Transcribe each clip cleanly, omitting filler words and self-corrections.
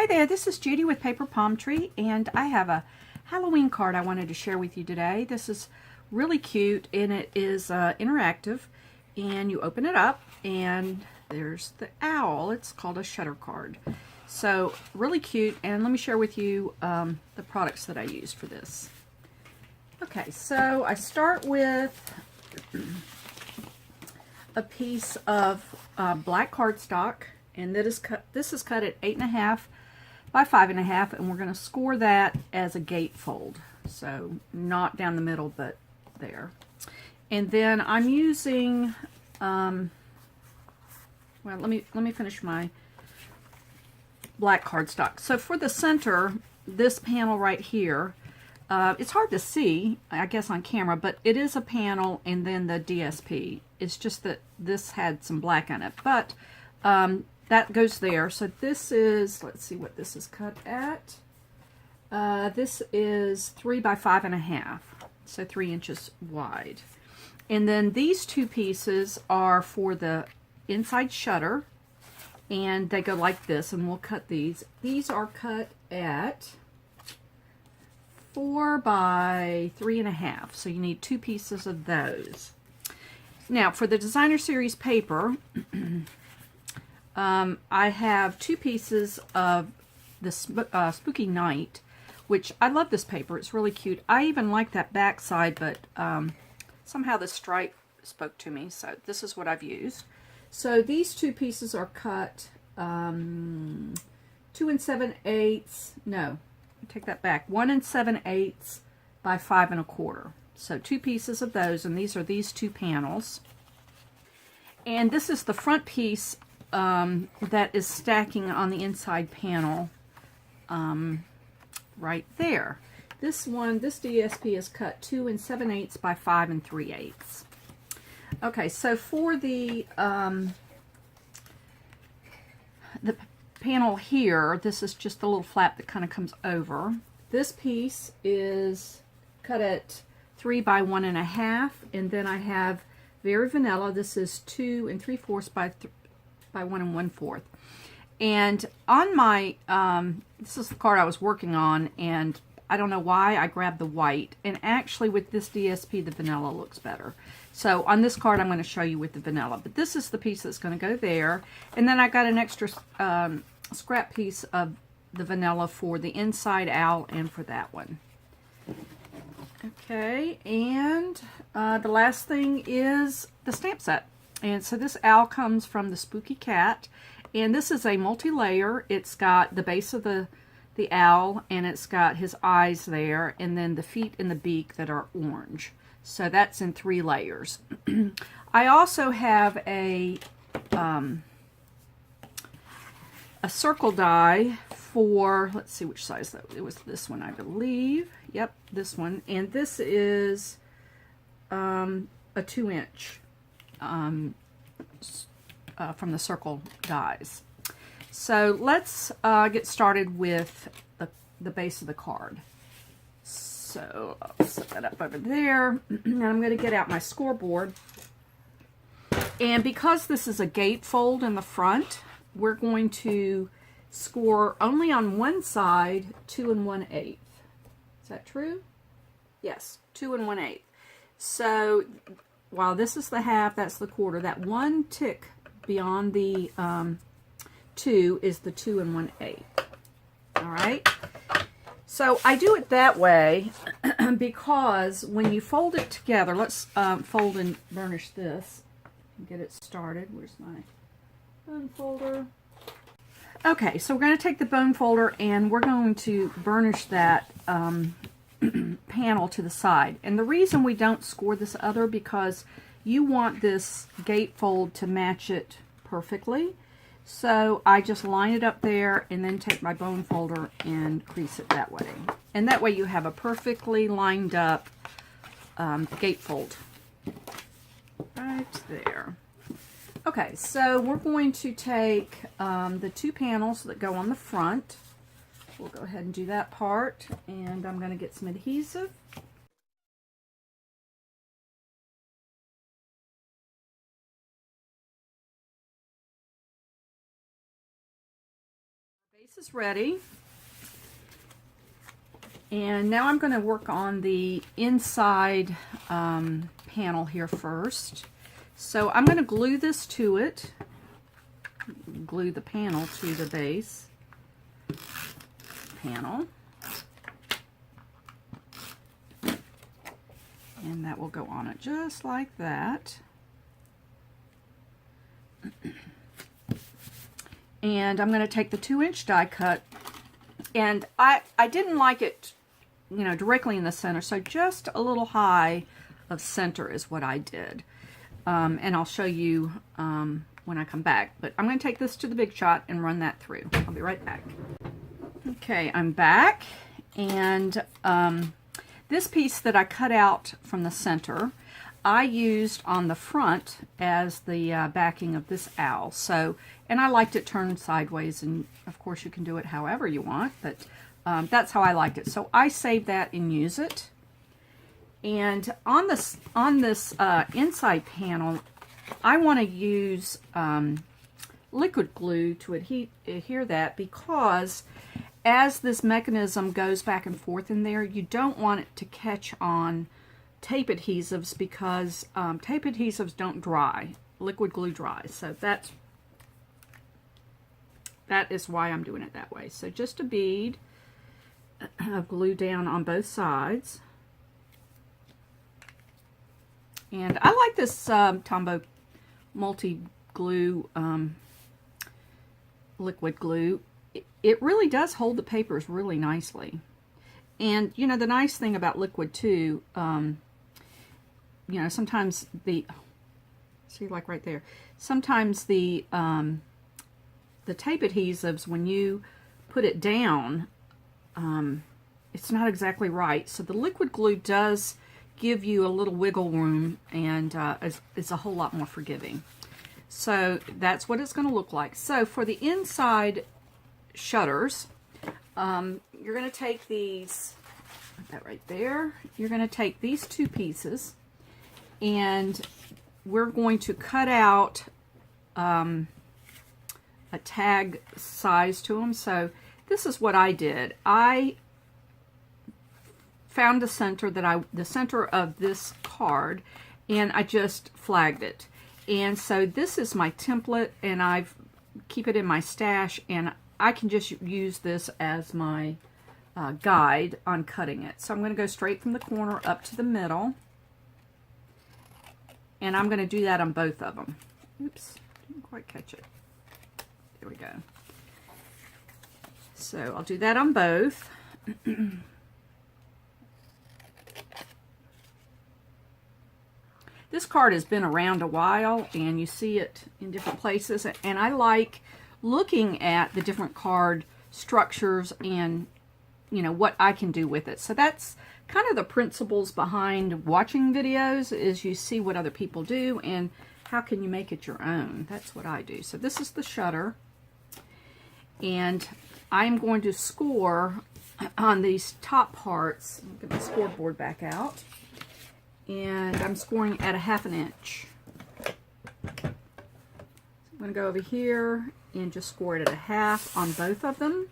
there, this is Judy with Paper Palm Tree, and I have a Halloween card I wanted to share with you today. This is really cute, and it is interactive, and you open it up, and there's the owl. It's called a shutter card. So, really cute, and let me share with you the products that I used for this. Okay, so I start with a piece of black cardstock, and this is cut at 8.5 by 5.5, and we're going to score that as a gatefold. So not down the middle, but there. And then I'm using, well, let me finish my black cardstock. So for the center, this panel right here, it's hard to see, I guess, on camera, but it is a panel, and then the DSP. It's just that this had some black on it, but that goes there. So this is, let's see what this is cut at. This is 3 by 5.5, so 3 inches wide. And then these two pieces are for the inside shutter, and they go like this, and we'll cut these. These are cut at 4 by 3.5, so you need 2 pieces of those. Now for the designer series paper, I have 2 pieces of the Spooky Night, which I love this paper. It's really cute. I even like that back side, but somehow the stripe spoke to me, so this is what I've used. So these 2 pieces are cut 2 7/8, no, take that back, 1 7/8 by 5.25. So 2 pieces of those, and these are these 2 panels. And this is the front piece that is stacking on the inside panel right there. This DSP is cut 2 7/8 by 5 3/8. Okay, so for the panel here, this is just a little flap that kind of comes over. This piece is cut at 3 by 1.5, and then I have Very Vanilla. This is 2 3/4 by 1 1/4. And on my, this is the card I was working on, and I don't know why I grabbed the white, and actually with this DSP the vanilla looks better. So on this card I'm going to show you with the vanilla, but this is the piece that's going to go there. And then I got an extra scrap piece of the vanilla for the inside owl and for that one. Okay, and the last thing is the stamp set. And so this owl comes from the Spooky Cat, and this is a multi-layer. It's got the base of the owl, and it's got his eyes there, and then the feet and the beak that are orange. So that's in 3 layers. I also have a circle die for, let's see which size that it was, this one I believe. Yep, this one, and this is a 2-inch from the circle dies. So let's get started with the base of the card. So I'll set that up over there, and I'm going to get out my scoreboard. And because this is a gatefold in the front, we're going to score only on one side 2 1/8. Is that true? Yes, 2 1/8. So while this is the half, that's the quarter. That one tick beyond the 2 is the 2 1/8. All right. So I do it that way because when you fold it together, let's fold and burnish this and get it started. Where's my bone folder? Okay, so we're going to take the bone folder and we're going to burnish that panel to the side. And the reason we don't score this other, because you want this gatefold to match it perfectly. So I just line it up there and then take my bone folder and crease it that way. And that way you have a perfectly lined up gatefold right there. Okay, so we're going to take the 2 panels that go on the front. We'll go ahead and do that part, and I'm going to get some adhesive. Base is ready. And now I'm going to work on the inside panel here first. So I'm going to glue this to it. Glue the panel to the base panel. And that will go on it just like that. And I'm going to take the 2-inch die cut, and I didn't like it, you know, directly in the center, so just a little high of center is what I did. And I'll show you when I come back. But I'm going to take this to the Big Shot and run that through. I'll be right back. Okay, I'm back, and this piece that I cut out from the center, I used on the front as the backing of this owl. So, and I liked it turned sideways, and of course you can do it however you want, but that's how I liked it. So I saved that and use it. And on this inside panel, I want to use liquid glue to adhere that, because as this mechanism goes back and forth in there, you don't want it to catch on tape adhesives, because tape adhesives don't dry. Liquid glue dries. So that is why I'm doing it that way. So just a bead of glue down on both sides. And I like this Tombow multi-glue liquid glue. It really does hold the papers really nicely. And, you know, the nice thing about liquid, too, you know, sometimes see, like right there, sometimes the tape adhesives, when you put it down, it's not exactly right. So the liquid glue does give you a little wiggle room, and it's a whole lot more forgiving. So that's what it's going to look like. So for the inside shutters, you're going to take these, put that right there, you're going to take these two pieces, and we're going to cut out a tag size to them. So this is what I did. I found the center of this card, and I just flagged it. And so this is my template, and I keep it in my stash, and I can just use this as my guide on cutting it. So I'm going to go straight from the corner up to the middle, and I'm going to do that on both of them. Oops, didn't quite catch it. There we go. So I'll do that on both. This card has been around a while, and you see it in different places, and I like looking at the different card structures and, you know, what I can do with it. So that's kind of the principles behind watching videos, is you see what other people do and how can you make it your own. That's what I do. So this is the shutter, and I'm going to score on these top parts. Get my scoreboard back out, and I'm scoring at a 1/2 inch. So I'm going to go over here and just score it at a 1/2 on both of them.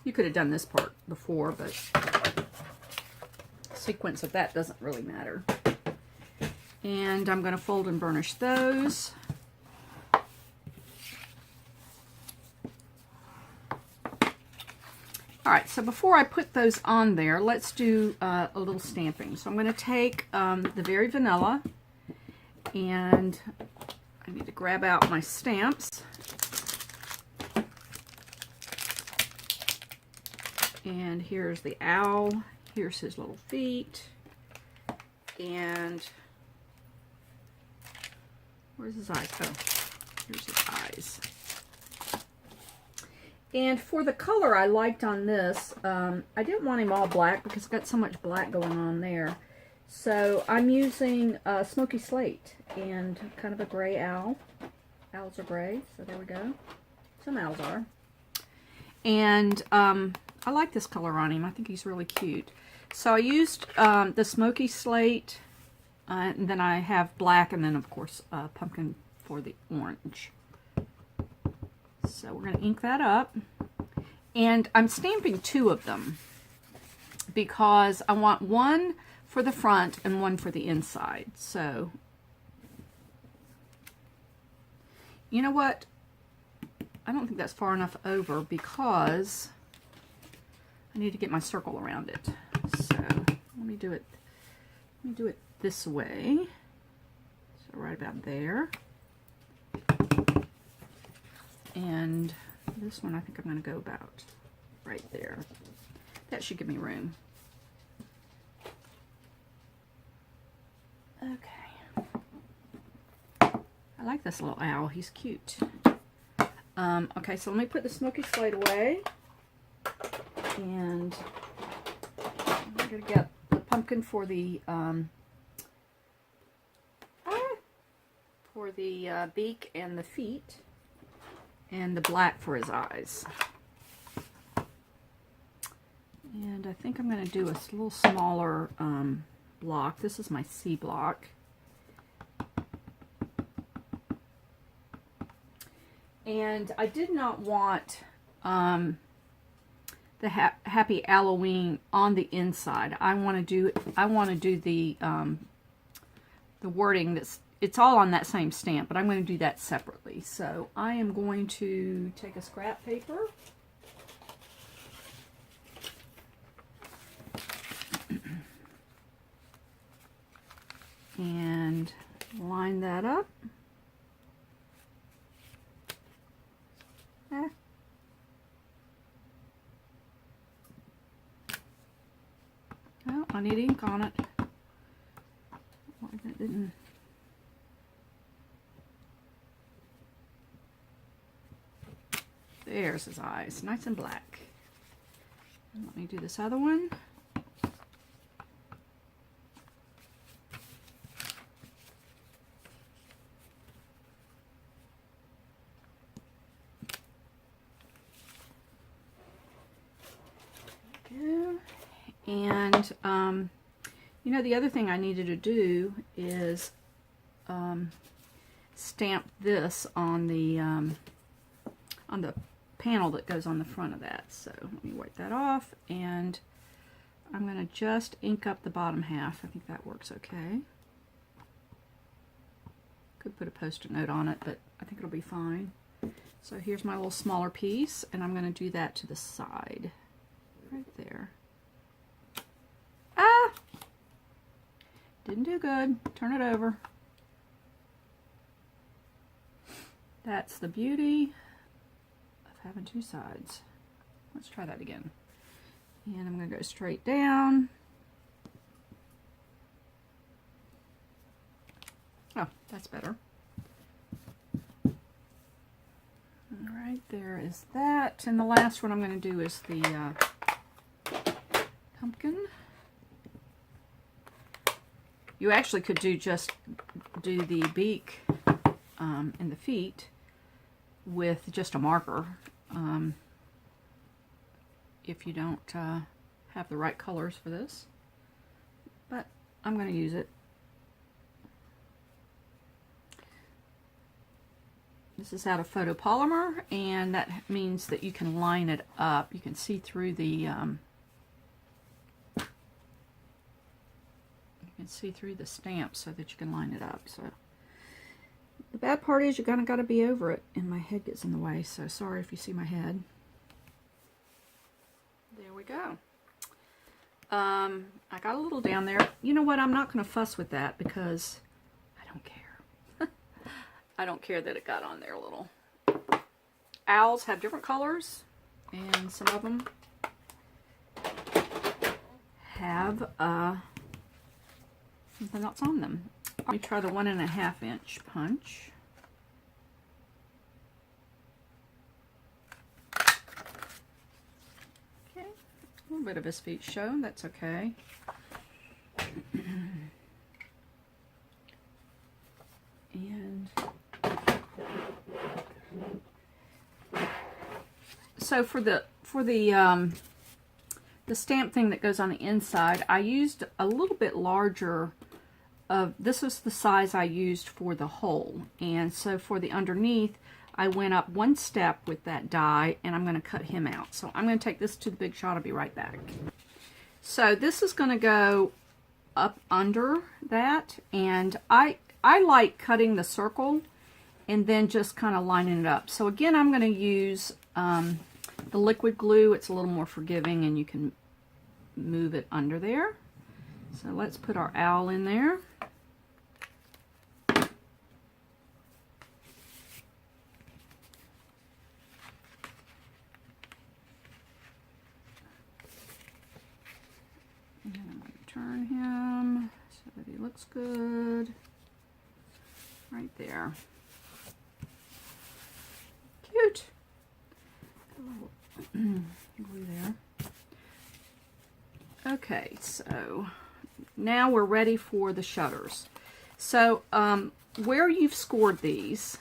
You could have done this part before, but the sequence of that doesn't really matter. And I'm going to fold and burnish those. Alright, so before I put those on there, let's do a little stamping. So I'm going to take the Very Vanilla, and I need to grab out my stamps. And here's the owl, here's his little feet, and where's his eyes? Oh, here's his eyes. And for the color I liked on this, I didn't want him all black because it's got so much black going on there. So I'm using Smoky Slate and kind of a gray owl. Owls are gray, so there we go. Some owls are. And I like this color on him. I think he's really cute. So I used the Smoky Slate, and then I have black, and then of course pumpkin for the orange. So we're going to ink that up. And I'm stamping 2 of them because I want one for the front and one for the inside. So, you know what? I don't think that's far enough over because I need to get my circle around it. So let me do it. Let me do it this way. So right about there. And this one I think I'm going to go about right there. That should give me room. Okay. I like this little owl. He's cute. Okay, so let me put the smoky slate away. And I'm going to get the pumpkin for the beak and the feet, and the black for his eyes. And I think I'm going to do a little smaller block. This is my C block. And I did not want the Happy Halloween on the inside. I want to do the wording it's all on that same stamp, but I'm going to do that separately. So I am going to take a scrap paper and line that up. Oh, I need ink on it. Why that didn't... There's his eyes, nice and black. And let me do this other one. Go. And you know, the other thing I needed to do is stamp this on the panel that goes on the front of that. So let me wipe that off, and I'm going to just ink up the bottom half. I think that works okay. Could put a post-it note on it, but I think it'll be fine. So here's my little smaller piece, and I'm going to do that to the side. Right there. Ah! Didn't do good. Turn it over. That's the beauty having 2 sides. Let's try that again. And I'm going to go straight down. Oh, that's better. Alright, there is that. And the last one I'm going to do is the pumpkin. You actually could do the beak and the feet with just a marker. If you don't have the right colors for this, but I'm going to use it. This is out of photopolymer, and that means that you can line it up. You can see through the stamp so that you can line it up. So the bad part is you kind of got to be over it, and my head gets in the way, so sorry if you see my head. There we go. I got a little down there. You know what? I'm not going to fuss with that because I don't care. I don't care that it got on there a little. Owls have different colors, and some of them have something else on them. Let me try the 1.5 inch punch. Okay, a little bit of his feet show, that's okay. And so for the stamp thing that goes on the inside, I used a little bit larger. This was the size I used for the hole, and so for the underneath I went up one step with that die, and I'm going to cut him out. So I'm going to take this to the big shot. I'll be right back. So this is going to go up under that, and I like cutting the circle and then just kind of lining it up. So again, I'm going to use the liquid glue. It's a little more forgiving, and you can move it under there. So let's put our owl in there. And I'm going to turn him so that he looks good. Right there. Cute. A little glue there. Okay, so now we're ready for the shutters. So where you've scored these,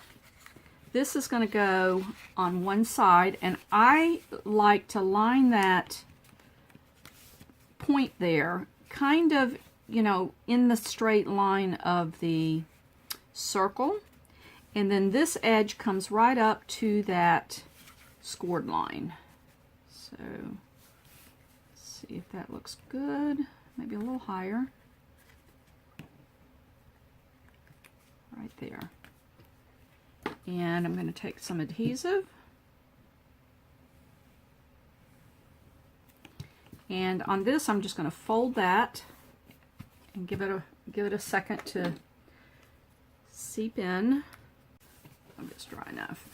this is going to go on one side, and I like to line that point there kind of, you know, in the straight line of the circle, and then this edge comes right up to that scored line. So let's see if that looks good. Maybe a little higher. Right there. And I'm going to take some adhesive. And on this, I'm just going to fold that and give it a second to seep in. I'm just dry enough.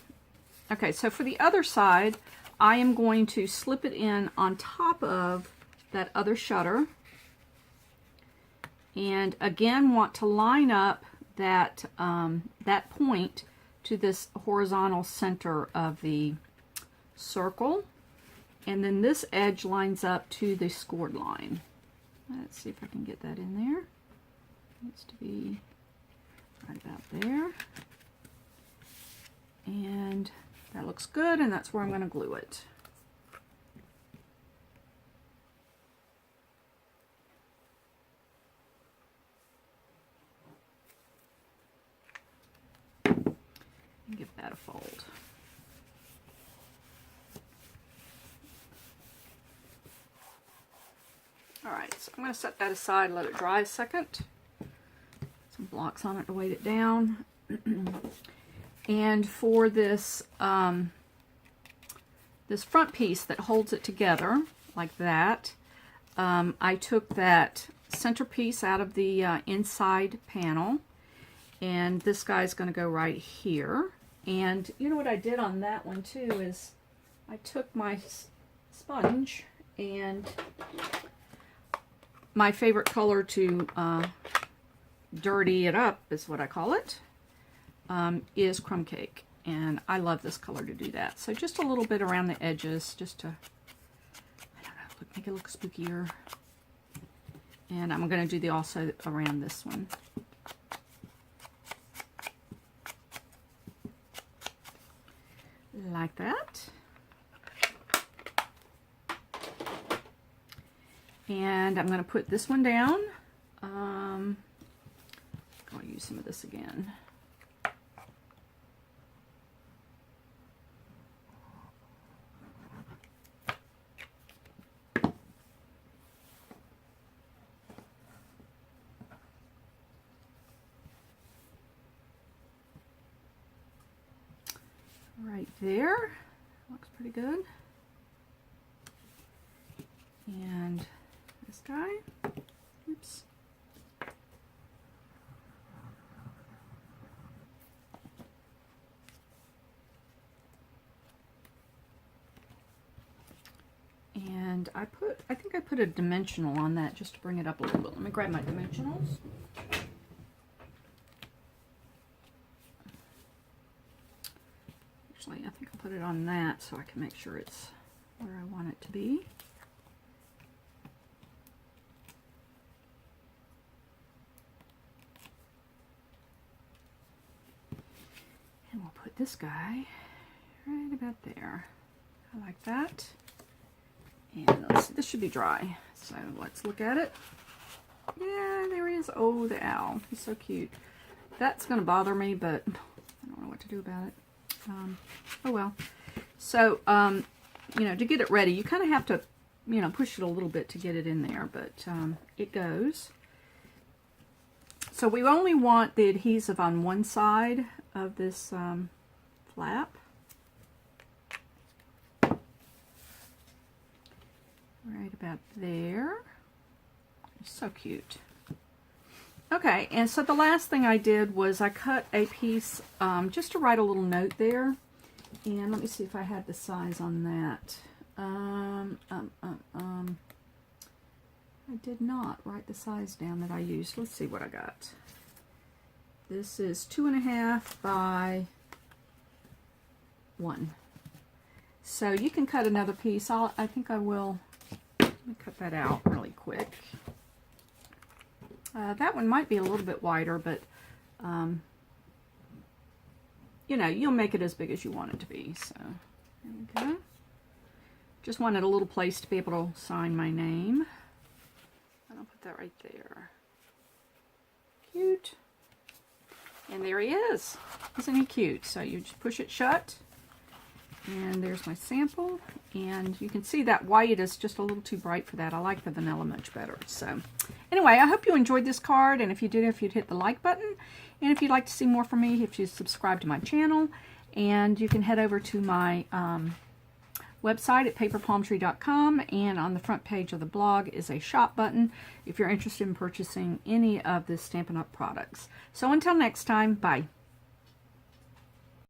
Okay, so for the other side, I am going to slip it in on top of that other shutter. And again, want to line up that that point to this horizontal center of the circle. And then this edge lines up to the scored line. Let's see if I can get that in there. It needs to be right about there. And that looks good, and that's where I'm going to glue it. And give that a fold. Alright, so I'm going to set that aside, let it dry a second. Some blocks on it to weight it down. And for this this front piece that holds it together like that, I took that centerpiece out of the inside panel, and this guy's going to go right here. And you know what I did on that one too is I took my sponge, and my favorite color to dirty it up is what I call it, is Crumb Cake. And I love this color to do that. So just a little bit around the edges, just to, I don't know, make it look spookier. And I'm going to do the also around this one. Like that. And I'm going to put this one down. I'll use some of this again. Right there. Looks pretty good. And this guy. Oops. And I think I put a dimensional on that just to bring it up a little bit. Let me grab my dimensionals. Actually, I think I'll put it on that so I can make sure it's where I want it to be. And we'll put this guy right about there. I like that. And let's see, this should be dry. So let's look at it. Yeah, there he is. Oh, the owl. He's so cute. That's going to bother me, but I don't know what to do about it. Oh well. So, you know, to get it ready, you kind of have to, you know, push it a little bit to get it in there, but it goes. So we only want the adhesive on one side of this flap. Right about there. So cute. Okay, and so the last thing I did was I cut a piece just to write a little note there. And let me see if I had the size on that. I did not write the size down that I used. Let's see what I got. This is 2.5 by 1. So you can cut another piece. I think I will. Let me cut that out really quick. That one might be a little bit wider, but you know, you'll make it as big as you want it to be. So there we go. Just wanted a little place to be able to sign my name. I'll put that right there. Cute. And there he is. Isn't he cute? So you just push it shut. And there's my sample. And you can see that white is just a little too bright for that. I like the vanilla much better. So anyway, I hope you enjoyed this card. And if you did, if you'd hit the like button. And if you'd like to see more from me, if you subscribe to my channel. And you can head over to my website at paperpalmtree.com, and on the front page of the blog is a shop button if you're interested in purchasing any of the Stampin' Up! Products. So until next time, bye.